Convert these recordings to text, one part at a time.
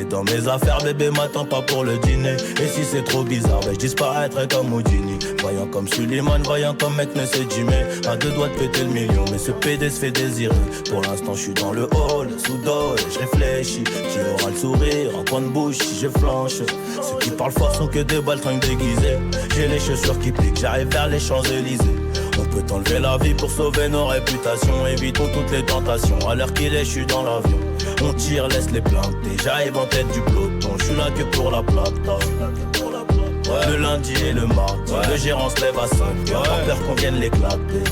est dans mes affaires, bébé m'attends pas pour le dîner. Et si c'est trop bizarre, ben je disparaîtrai comme Houdini. Voyant comme Suleiman, voyant comme mec ne sait Jimmy. À deux doigts de péter le million, mais ce PD se fait désirer. Pour l'instant je suis dans le hall, sous dos et je réfléchis. Qui aura le sourire, en coin de bouche si je flanche. Ceux qui parlent fort sont que des baltringues déguisées. J'ai les chaussures qui piquent, j'arrive vers les Champs-Élysées. On peut enlever la vie pour sauver nos réputations. Évitons toutes les tentations, à l'heure qu'il est je suis dans l'avion. On tire, laisse les planter, j'arrive en tête du peloton. Je suis là que pour la plata. Le lundi et le mardi, le gérant se lève à 5 heures. Pas peur qu'on vienne l'éclater.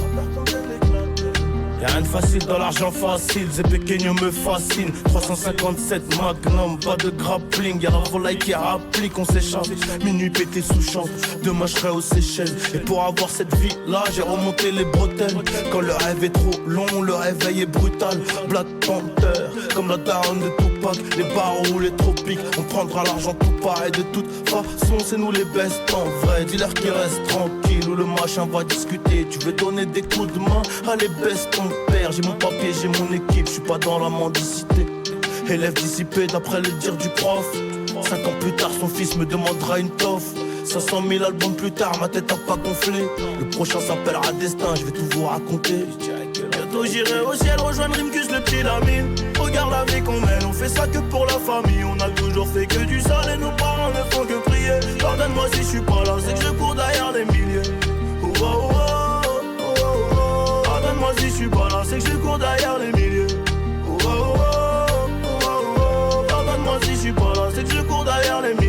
Y'a rien de facile dans l'argent facile, ces pequeños me fascinent. 357 Magnum, pas de grappling. Y'a la volaille qui rapplique, on s'échappe. Minuit pété sous champ, demain je serai aux Seychelles. Et pour avoir cette vie là, j'ai remonté les bretelles. Quand le rêve est trop long, le réveil est brutal. Black Panther, comme la daronne de Tupac. Les barreaux, les tropiques, on prendra l'argent tout pareil. De toute façon, c'est nous les best en vrai. Dis-leur qu'ils restent tranquilles ou le machin va discuter. Tu veux donner des coups de main, allez baisse ton père. J'ai mon papier, j'ai mon équipe, je suis pas dans la mendicité. Élève dissipé d'après le dire du prof. 5 ans plus tard, son fils me demandera une toffe. 500 000 albums plus tard, ma tête a pas gonflé. Le prochain s'appellera Destin, je vais tout vous raconter. Bientôt j'irai au ciel rejoindre Rimkus le petit Lamine. Regarde la vie qu'on mène, on fait ça que pour la famille. On a toujours fait que du sale et nos parents ne font que prier. Pardonne-moi si je suis pas là, c'est que je cours derrière les milliers. Oh, oh, oh, oh, oh, oh. Pardonne-moi si je suis pas là, c'est que je cours derrière les milliers. Oh, oh, oh, oh, oh, oh. Pardonne-moi si je suis pas là, c'est que je cours derrière les milliers.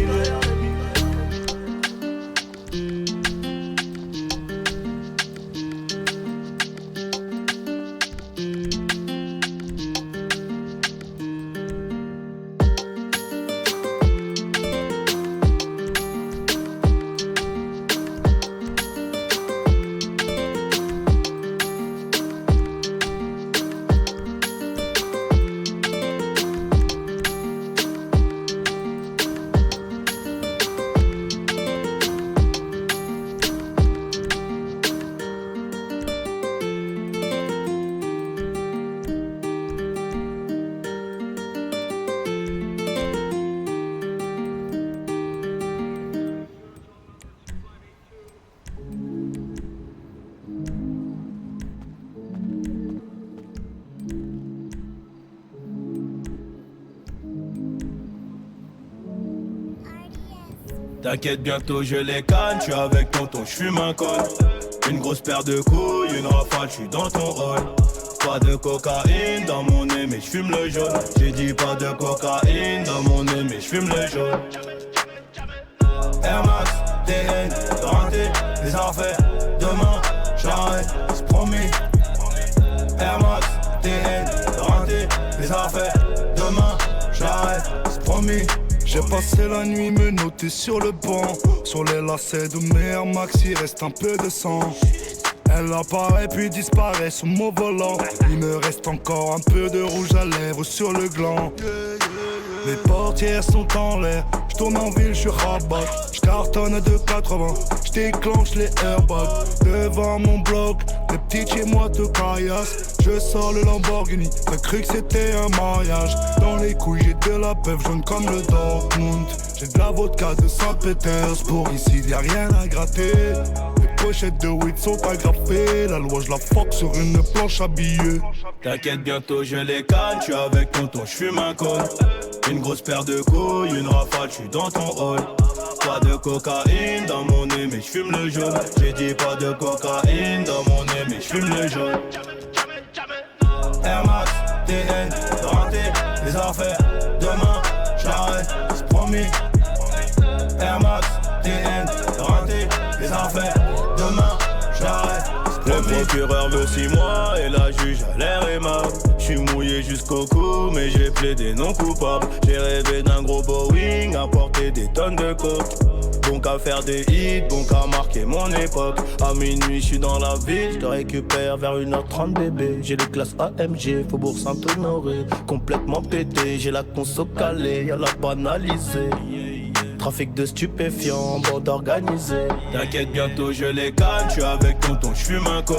T'inquiète, bientôt je les canne, j'suis avec tonton, j'fume un col. Une grosse paire de couilles, une rafale, j'suis dans ton hall. Pas de cocaïne dans mon nez, mais j'fume le jaune. J'ai dit pas de cocaïne dans mon nez, mais j'fume le jaune. Air Max, TN, renté, les affaires. Demain, j'arrête, c'est promis. Air Max, TN, renté, les affaires. Demain, j'arrête, c'est promis. J'ai passé la nuit me noter sur le banc. Sur les lacets de mes Air Max, il reste un peu de sang. Elle apparaît puis disparaît sous mon volant. Il me reste encore un peu de rouge à lèvres sur le gland. Les portières sont en l'air, j'tourne en ville, j'suis rabat. J'cartonne de 80, j'déclenche les airbags. Devant mon bloc, les petits chez moi te caillassent. Je sors le Lamborghini, t'as cru que c'était un mariage. Dans les couilles j'ai de la peuple jaune comme le Dortmund. J'ai de la vodka de Saint-Pétersbourg, ici y'a rien à gratter. Les pochettes de weed sont agrafées, la loi je la fuck sur une planche habillée. T'inquiète, bientôt je les canne, j'suis avec tonton, j'fume un col. Une grosse paire de couilles, une rafale, j'suis dans ton hall. Pas de cocaïne dans mon nez, mais j'fume le jaune. J'ai dit pas de cocaïne dans mon nez, mais j'fume le jaune. Air Max, TN, renté, les affaires. Demain, j'arrête, c'est promis. Air Max, TN, renté, les affaires. Demain, j'arrête. Le procureur veut 6 mois et la juge a l'air aimable. J'suis mouillé jusqu'au cou mais j'ai plaidé non coupable. J'ai rêvé d'un gros Boeing à porter des tonnes de coke. Bon qu'à faire des hits, bon qu'à marquer mon époque. À minuit j'suis dans la ville, j'te récupère vers 1h30 bébé. J'ai les classes AMG, Faubourg Saint-Honoré. Complètement pété, j'ai la conso calée, y'a la banalisée. Trafic de stupéfiants, bande organisée. T'inquiète, bientôt je les canne, j'suis avec tonton, j'fume un col.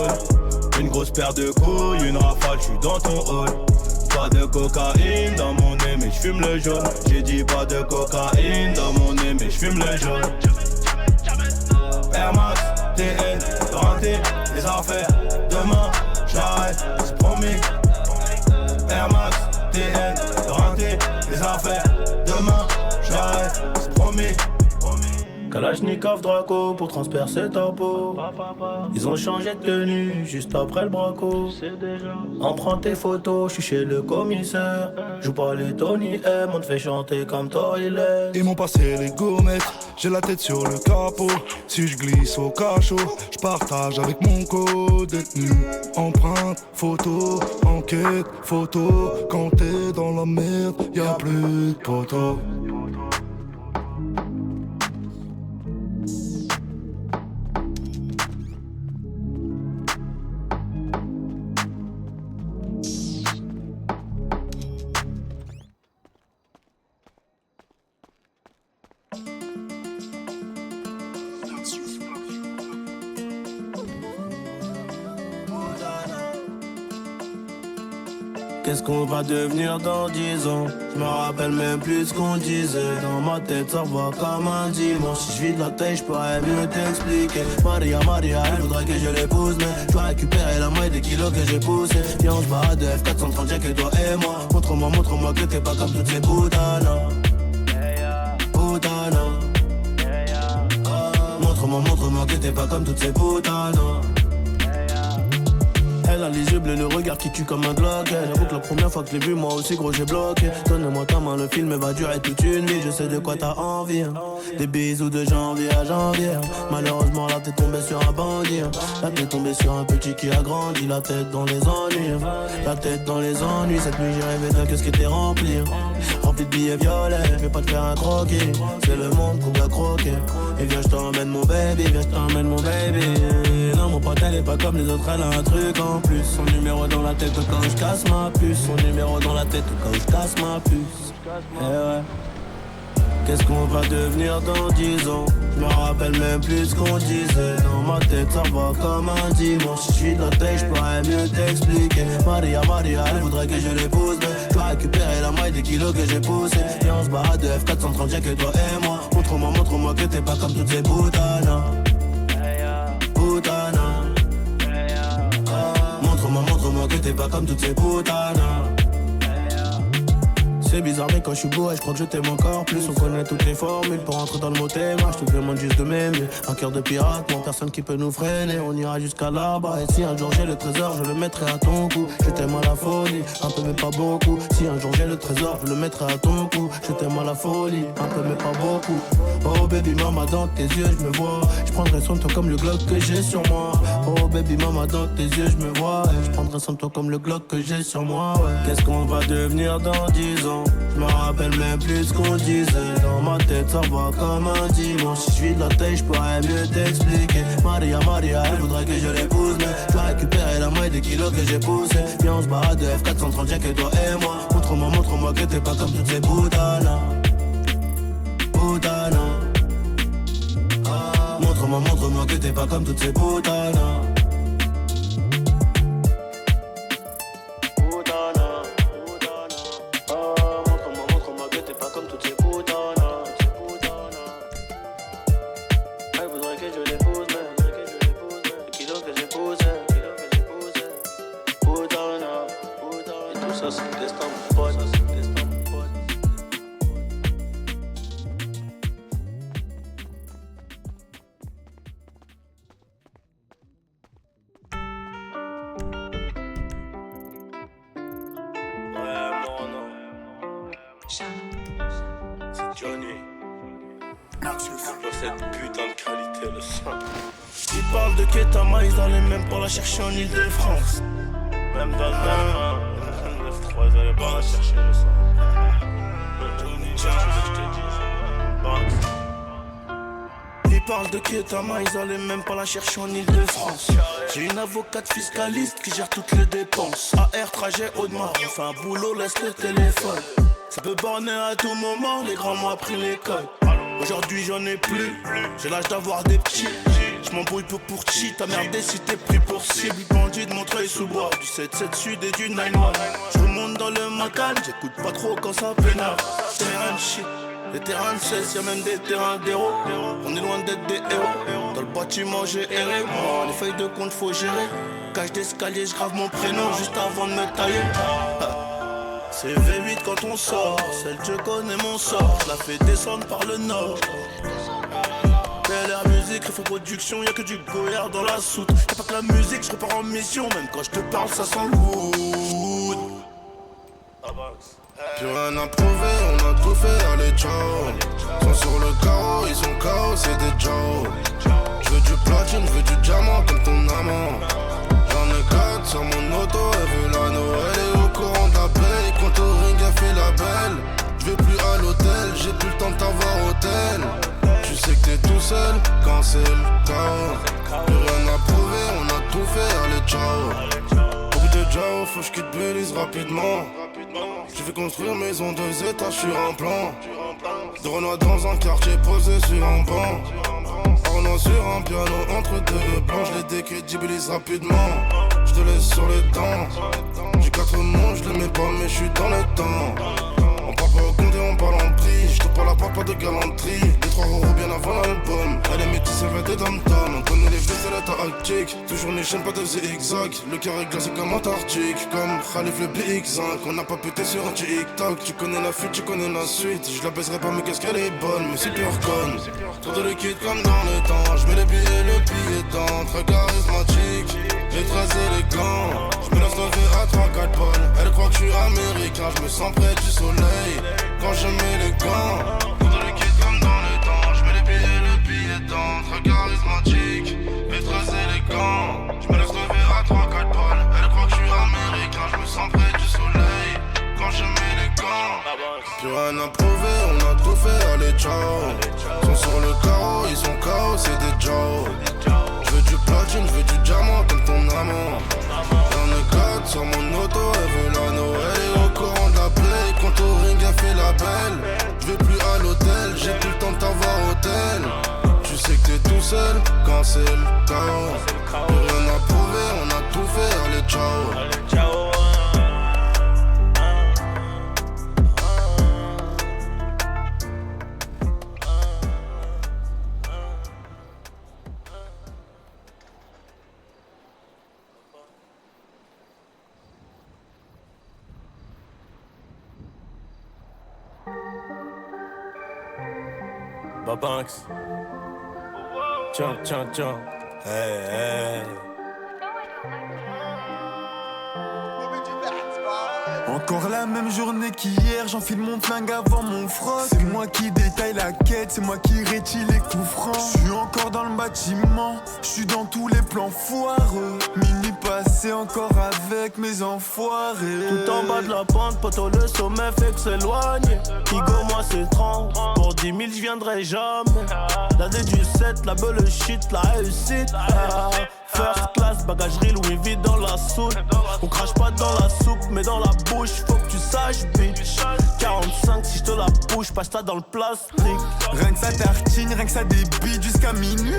Une grosse paire de couilles, une rafale, j'suis dans ton hall. Pas de cocaïne dans mon nez mais j'fume le jaune. J'ai dit pas de cocaïne dans mon nez mais j'fume le jaune. Air Max, TN, renté, les affaires. Demain, j'arrête, c'est promis. Air Max, TN, renté, les affaires. Demain, j'arrête, c'est promis. Kalachnikov Draco pour transpercer ta peau. Ils ont changé de tenue juste après le braco. On prend tes photos, je suis chez le commissaire. Joue pas les Tony M, on te fait chanter comme Toilet. Ils m'ont passé les gommettes, j'ai la tête sur le capot. Si je glisse au cachot, je partage avec mon co-détenu. Empreinte, photo, enquête, photo. Quand t'es dans la merde, y'a plus de poteaux. Qu'est-ce qu'on va devenir dans 10 ans? Je me rappelle même plus ce qu'on disait. Dans ma tête ça va comme un dimanche. Si je vide la tête je pourrais mieux t'expliquer. Maria, elle voudrait que je l'épouse. Mais je dois récupérer la moitié des kilos que j'ai poussé. Viens on se bat de F430 j'ai que toi et moi. Montre-moi que t'es pas comme toutes ces putanas. Montre-moi que t'es pas comme toutes ces putanas. Elle a les yeux bleus, le regard qui tue comme un Glock. J'avoue que la première fois que je l'ai vu, moi aussi gros j'ai bloqué. Donne-moi ta main, le film va durer toute une vie. Je sais de quoi t'as envie, hein. Des bisous de janvier à janvier. Malheureusement là t'es tombé sur un bandit, hein. Là t'es tombé sur un petit qui a grandi. La tête dans les ennuis, hein. La tête dans les ennuis. Cette nuit j'ai rêvé d'un kiosque qui était rempli, hein. Rempli de billets violets, je vais pas te faire un croquis. C'est le monde qu'on doit croquer. Et viens je t'emmène mon baby, Non mon pote elle est pas comme les autres, elle a un truc en plus. Son numéro dans la tête quand je casse ma puce. Son numéro dans la tête quand je casse ma puce. Eh ouais. Qu'est-ce qu'on va devenir dans 10 ans? Je me rappelle même plus ce qu'on disait. Dans ma tête ça va comme un dimanche. Si je suis de la tête je pourrais mieux t'expliquer. Maria, elle voudrait que je l'épouse. Mais je dois récupérer la moitié des kilos que j'ai poussé. Et on se bat de F430 j'ai que toi et moi. Montre-moi que t'es pas comme toutes ces putanas. Montre-moi que t'es pas comme toutes ces putanas. C'est bizarre mais quand je suis beau, je crois que je t'aime encore plus. On connaît toutes les formules pour entrer dans le mot thème. Je te demande juste de m'aimer. Un cœur de pirate, non personne qui peut nous freiner. On ira jusqu'à là-bas. Et si un jour j'ai le trésor, je le mettrai à ton cou. Je t'aime à la folie, un peu mais pas beaucoup. Si un jour j'ai le trésor, je le mettrai à ton cou. Je t'aime à la folie, un peu mais pas beaucoup. Oh baby mama dans tes yeux je me vois. Je prendrai soin de toi comme le Glock que j'ai sur moi. Oh baby mama dans tes yeux je me vois. Je prendrai soin de toi comme le Glock que j'ai sur moi, ouais. Qu'est-ce qu'on va devenir dans 10 ans? Je me rappelle même plus ce qu'on disait. Dans ma tête ça va comme un dimanche. Si je vis de la tête je pourrais mieux t'expliquer. Maria, elle voudrait que je l'épouse. Mais je dois récupérer la moitié des kilos que j'ai poussé. Viens on se bat de F430 j'ai que toi et moi. Montre-moi que t'es pas comme toutes ces putanas. Montre-moi que t'es pas comme toutes ces putanas. Ils parlent de Ketama, ils allaient même pas la chercher en Ile-de-France. Même dans le 9-3, ils allaient pas la chercher le sang. Ils parlent de Ketama, ils allaient même pas la chercher en Ile-de-France. J'ai une avocate fiscaliste qui gère toutes les dépenses. AR, trajet, Audemars, on fait un boulot, laisse le téléphone. Ça peut borner à tout moment, les grands m'ont appris l'école. Aujourd'hui j'en ai plus, j'ai l'âge d'avoir des petits. J'm'embrouille peu pour chi, t'as merdé si t'es pris pour cible. Bandit de Montreuil sous bois, du 7-7 sud et du 9-1. J'remonte comme dans le Macan. J'écoute pas trop quand ça pénale. Terrain de shit, les terrains de 16, y'a même des terrains d'héros. On est loin d'être des héros. Dans le bâtiment j'ai erré, moi les feuilles de compte faut gérer. Cage d'escalier, j'grave mon prénom juste avant de me tailler. C'est V8 quand on sort, celle je connais mon sort. Je la fais descendre par le nord. L'air musique, il faut production, y'a que du goyard dans la soute. Y'a pas que la musique, je repars en mission. Même quand je te parle, ça sent le wood. Plus rien à prouver, on a tout fait, allez ciao. Sont sur le carreau, ils sont KO, c'est des Joe. Je veux du platine, je veux du diamant comme ton amant. J'en ai 4 sur mon auto, elle veut la Noël. Elle est au courant de la paye, quand au ring elle fait la belle. Je vais plus à l'hôtel, j'ai plus le temps de t'avoir hôtel. Tu sais que t'es tout seul quand c'est le chaos. Plus rien à prouver, on a tout fait, allez ciao. Beaucoup de Jao, faut que je quitte Belize rapidement. Je vais construire maison 2 étages sur un plan. De Renoir dans un quartier posé sur un banc. Arnaud sur un piano entre deux plans. Je les décrédibilise rapidement. Je te laisse sur le temps. J'ai 4 mots, je les mets pas mais je suis dans le temps. On parle pas au compte et on parle en prix. Je te parle à part pas de galanterie. Les 3 euros bien avant l'album. Elle est métisse, elle va des dom-tom. On connaît les vaisselles à tactique. Toujours les chaînes, pas de zigzag. Le cœur est glacé comme Antarctique. Comme Khalif le BX5. On n'a pas pété sur un TikTok. Tu connais la fuite, tu connais la suite. Je la baiserai pas mais qu'est-ce qu'elle est bonne. Mais c'est pure conne. Trop de liquide comme dans le temps. Je mets les billets, le billet temps. Très charismatique et très élégant. Je me laisse lever à 3-4 balles. Elle croit que je suis américain. Je me sens près du soleil quand je mets les gants. Trop de liquide comme dans le temps. Je mets les billets, le billet temps. Très charismatique et très élégant. Je me laisse lever à 3-4 balles. Elle croit que je suis américain. Je me sens près du soleil quand je mets les gants. Plus rien à prouver, on a tout fait, allez ciao. Sont sur le carreau, ils sont KO, c'est des Joe. Je veux du platine, je veux du diamant comme ton amant. J'en ai 4 sur mon auto, elle veut la Noël. Elle est au courant de la play, quand au ring elle fait la belle. Je vais plus à l'hôtel, j'ai plus le temps de t'avoir hôtel. Tu sais que t'es tout seul quand c'est le chaos. Plus rien à prouver, on a tout fait, allez ciao. Banks. Tiens, tiens, tiens. Hey, hey. Encore la même journée qu'hier, j'enfile mon flingue avant mon froc. C'est moi qui détaille la quête, c'est moi qui rétile les coups francs. J'suis encore dans le bâtiment, j'suis dans tous les plans foireux. Minuit passé encore avec mes enfoirés. Tout en bas de la pente, poto le sommet fait que s'éloigne. Igo moi c'est 30, pour 10 000 j'viendrai jamais. L'année du 7, la beule shit, la réussite. First class, bagagerie Louis V dans la soute. On crache pas dans la soupe, mais dans la bouche, faut que tu saches, bitch. 45, si je te la bouge, passe ça dans le plastique. Rien que ça tartine, rien que ça débite jusqu'à minuit.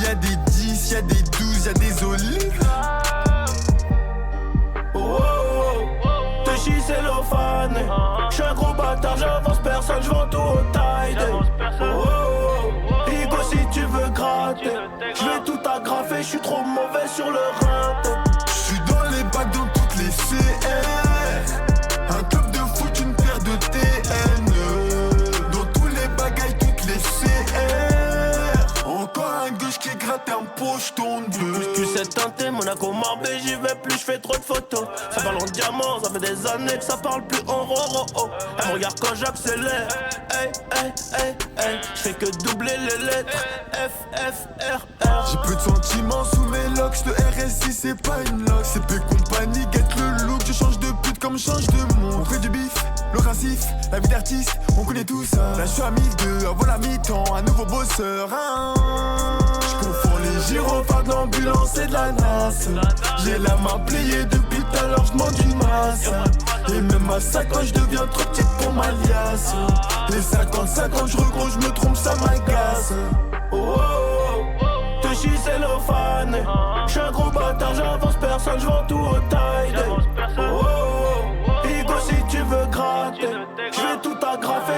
Y'a des 10, y'a des 12, y'a des olives. Oh oh oh, Techi c'est l'ophane. J'suis un gros bâtard, j'avance personne, j'vends tout au tide. Oh oh oh, Igo si tu veux gratter, j'vais tout agrafer, j'suis trop mauvais sur le rein. J'suis dans les bacs dans toutes les CR. Un club de foot, une paire de TN. Dans tous les bagailles, toutes les CR. Encore un gauche qui gratte un pocheton bleu. Tu sais teinter, Monaco Marbé, j'y vais plus, j'fais trop de photos. Ça parle en diamant, ça fait des années que ça parle plus en roro. Elle me regarde quand j'accélère. Hey, hey, hey, hey. J'fais que doubler les lettres. F, F, R, R. J'ai peu de sentiments sous mes locks, le RSI c'est pas une lock. CP compagnie, get le look, je change de pute comme je change de monde. On fait du bif, le racif, la vie d'artiste, on connaît tout ça. Là je suis à 1002, avant la mi-temps, un nouveau bosseur. J'confonds les gyrophares de l'ambulance et de la NAS. J'ai la main pliée depuis tout à l'heure, j'demande une masse. Et même ma sacoche devient trop petite pour ma liasse. Les 50-50, j'regros, j'me trompe, ça m'agace. Oh oh oh, Techi c'est l'ophane. J'suis un gros bâtard, j'avance personne, j'vends tout au tide. Oh oh oh, tu veux gratter, je vais tout agrafer.